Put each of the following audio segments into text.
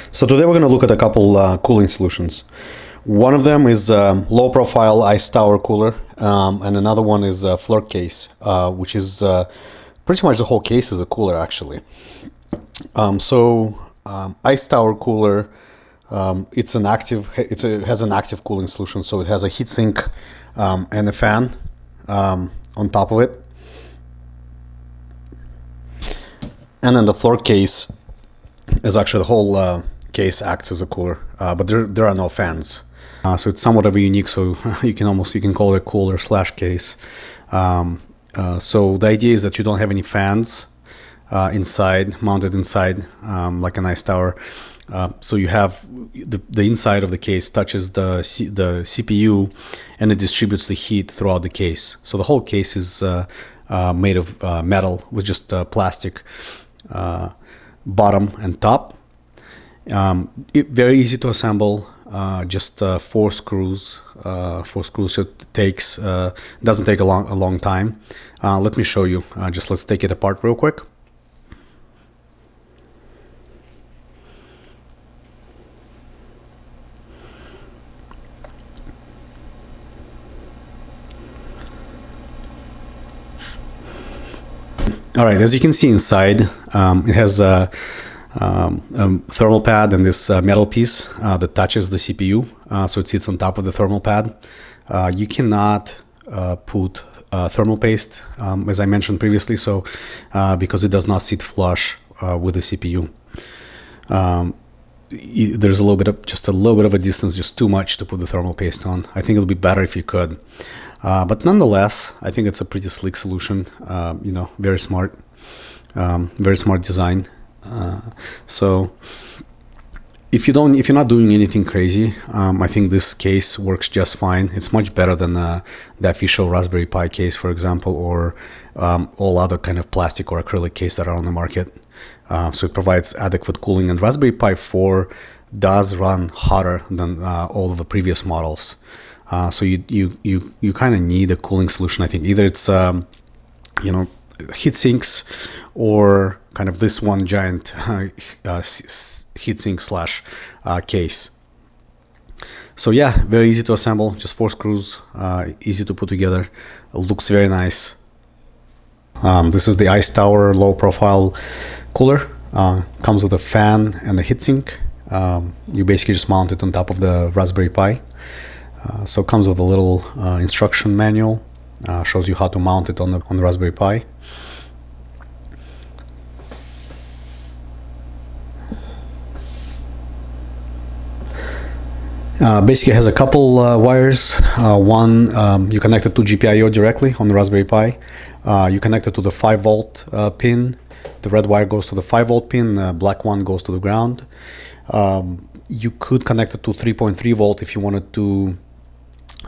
So today we're going to look at a couple cooling solutions. One of them is low profile ice tower cooler, and another one is Flirc case, which is pretty much the whole case is a cooler actually. Ice tower cooler, it has an active cooling solution, so it has a heatsink and a fan on top of it. And then the Flirc case is actually the whole case acts as a cooler, but there are no fans. So it's somewhat of a unique, so you can call it a cooler slash case. So the idea is that you don't have any fans mounted inside, like an ice tower. So you have the inside of the case touches the CPU, and it distributes the heat throughout the case. So the whole case is made of metal with just plastic bottom and top. Very easy to assemble. Just 4 screws. 4 screws. So it doesn't take a long time. Let me show you. Let's take it apart real quick. All right, as you can see inside, it has a thermal pad and this metal piece that touches the CPU, so it sits on top of the thermal pad. You cannot put thermal paste, as I mentioned previously, so because it does not sit flush with the CPU. There's just a little bit of a distance, just too much to put the thermal paste on. I think it'll be better if you could. But nonetheless, I think it's a pretty slick solution. Very smart design. So if you're not doing anything crazy, I think this case works just fine. It's much better than the official Raspberry Pi case, for example, or all other kind of plastic or acrylic case that are on the market. So it provides adequate cooling, and Raspberry Pi 4 does run hotter than all of the previous models. So you kind of need a cooling solution. I think either it's heat sinks or kind of this one giant heatsink slash case. So yeah, very easy to assemble. Just 4 screws, easy to put together. It looks very nice. This is the Ice Tower low profile cooler. Comes with a fan and a heatsink. You basically just mount it on top of the Raspberry Pi. So it comes with a little instruction manual, shows you how to mount it on the Raspberry Pi. Basically has a couple wires. One you connect it to GPIO directly on the Raspberry Pi. You connect it to the 5-volt pin. The red wire goes to the 5-volt pin, the black one goes to the ground. You could connect it to 3.3 volt if you wanted to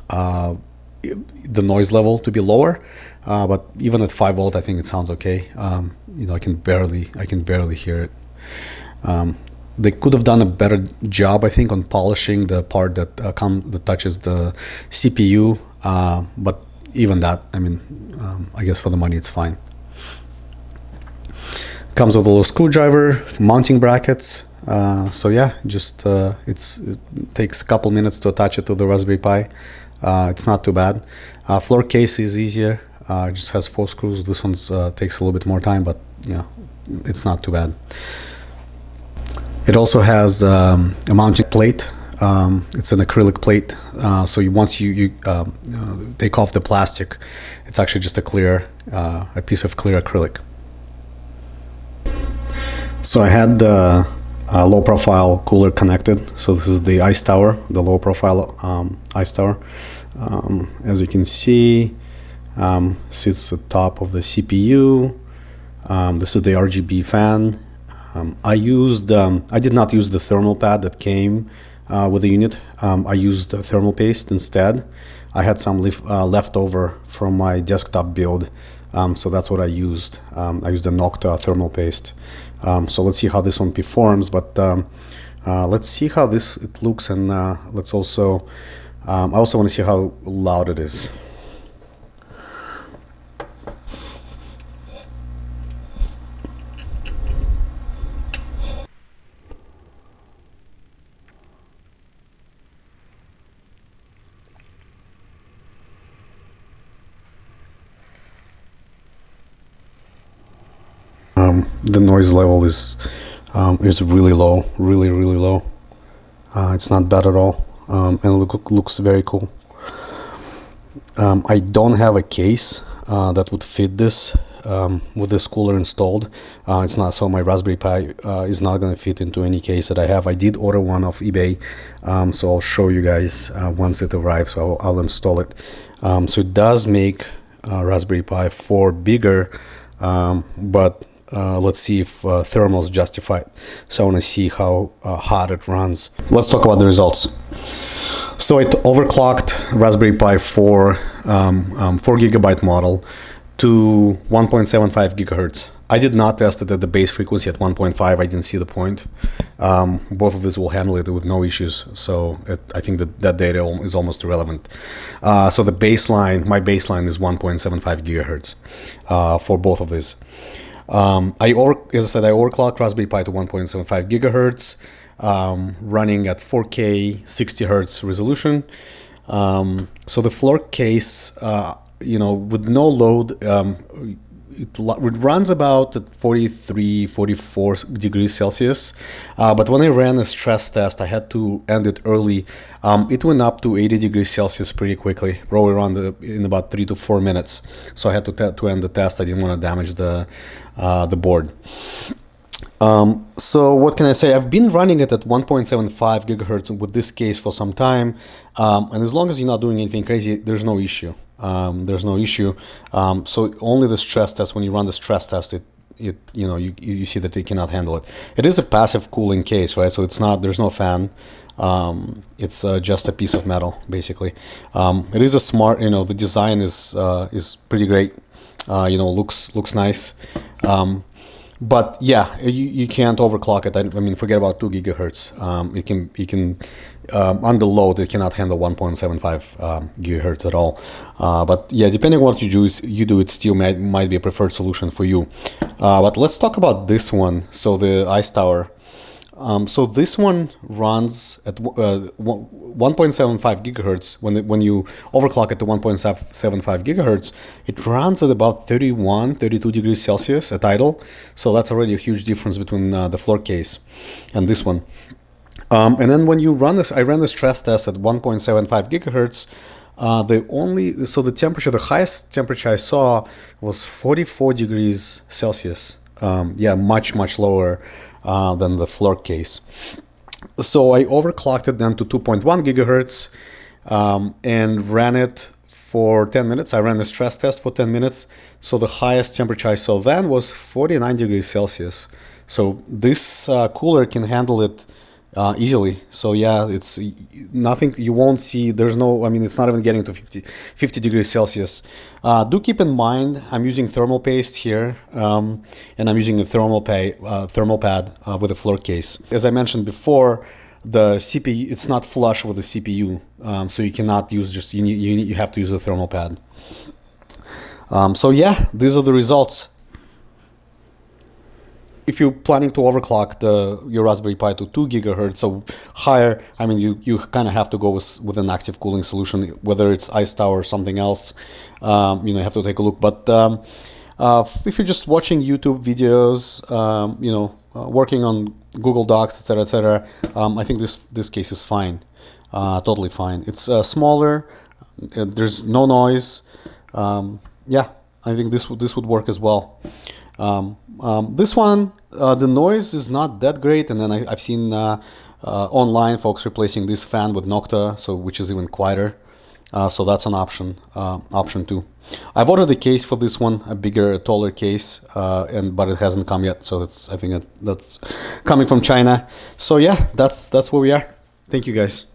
the noise level to be lower, but even at 5 volt I think it sounds okay. I can barely hear it. They could have done a better job, I think, on polishing the part that touches the CPU, but even that, I guess for the money it's fine. Comes with a little screwdriver, mounting brackets. So yeah, it takes a couple minutes to attach it to the Raspberry Pi. It's not too bad. Flirc case is easier. It just has 4 screws. This one takes a little bit more time, but it's not too bad. It also has a mounting plate. It's an acrylic plate. So once you take off the plastic, it's actually just a piece of clear acrylic. So I had the low profile cooler connected. So this is the Ice Tower, the low profile Ice Tower. As you can see, sits at top of the CPU. This is the RGB fan. I did not use the thermal pad that came with the unit. I used thermal paste instead. I had some left over from my desktop build, so that's what I used. I used the Nocta thermal paste. So let's see how this one performs, but let's see how it looks, and let's also I also want to see how loud it is. the noise level is really low, really low. It's not bad at all, and it looks very cool. I don't have a case that would fit this with this cooler installed. It's not, so my Raspberry Pi is not going to fit into any case that I have. I did order one off eBay, so I'll show you guys once it arrives. So I'll install it. So it does make Raspberry Pi 4 bigger, but let's see if thermals justify it. So I want to see how hot it runs. Let's talk about the results. So it overclocked Raspberry Pi 4 4GB model to 1.75 gigahertz. I did not test it at the base frequency at 1.5. I didn't see the point. Both of these will handle it with no issues. So I think that data is almost irrelevant. So the baseline, my baseline is 1.75 gigahertz for both of these. As I said, I overclocked Raspberry Pi to 1.75 gigahertz, running at 4K 60 hertz resolution. So the Flirc case, with no load, it runs about at 43, 44 degrees Celsius. But when I ran a stress test, I had to end it early. It went up to 80 degrees Celsius pretty quickly, probably around in about 3 to 4 minutes. So I had to end the test. I didn't want to damage the board. So what can I say? I've been running it at 1.75 gigahertz with this case for some time, and as long as you're not doing anything crazy, there's no issue. So only the stress test, when you run the stress test, you see that it cannot handle it. It is a passive cooling case, right? So it's not, there's no fan. It's just a piece of metal, basically. It is a smart, the design is pretty great. Looks nice. But yeah, you can't overclock it. I mean, forget about 2 gigahertz. It can under load, it cannot handle 1.75 gigahertz at all. But yeah, depending on what you do, it still might be a preferred solution for you. But let's talk about this one. So the Ice Tower. So this one runs at 1.75 gigahertz. When you overclock it to 1.75 gigahertz, it runs at about 31, 32 degrees Celsius at idle. So that's already a huge difference between the Flirc case and this one. And then when you run this, I ran the stress test at 1.75 gigahertz. The temperature, the highest temperature I saw was 44 degrees Celsius. Much lower than the Flirc case. So I overclocked it then to 2.1 gigahertz and ran it for 10 minutes. I ran the stress test for 10 minutes. So the highest temperature I saw then was 49 degrees Celsius. So this cooler can handle it easily. So yeah, it's nothing, you won't see, it's not even getting to 50 degrees Celsius. Do keep in mind, I'm using thermal paste here, and I'm using a thermal pad with a Flirc case. As I mentioned before, the CPU, it's not flush with the CPU, so you cannot use you have to use a thermal pad. So yeah, these are the results. If you're planning to overclock your Raspberry Pi to 2 gigahertz, so higher, you kind of have to go with an active cooling solution, whether it's Ice Tower or something else. You have to take a look. But if you're just watching YouTube videos, working on Google Docs, etc., I think this case is fine, totally fine. It's smaller. There's no noise. Yeah, I think this would work as well. This one, the noise is not that great, and then I've seen online folks replacing this fan with Nocta, which is even quieter. So that's an option too. I've ordered a case for this one, a bigger, taller case, but it hasn't come yet. So I think that's coming from China. So yeah, that's where we are. Thank you guys.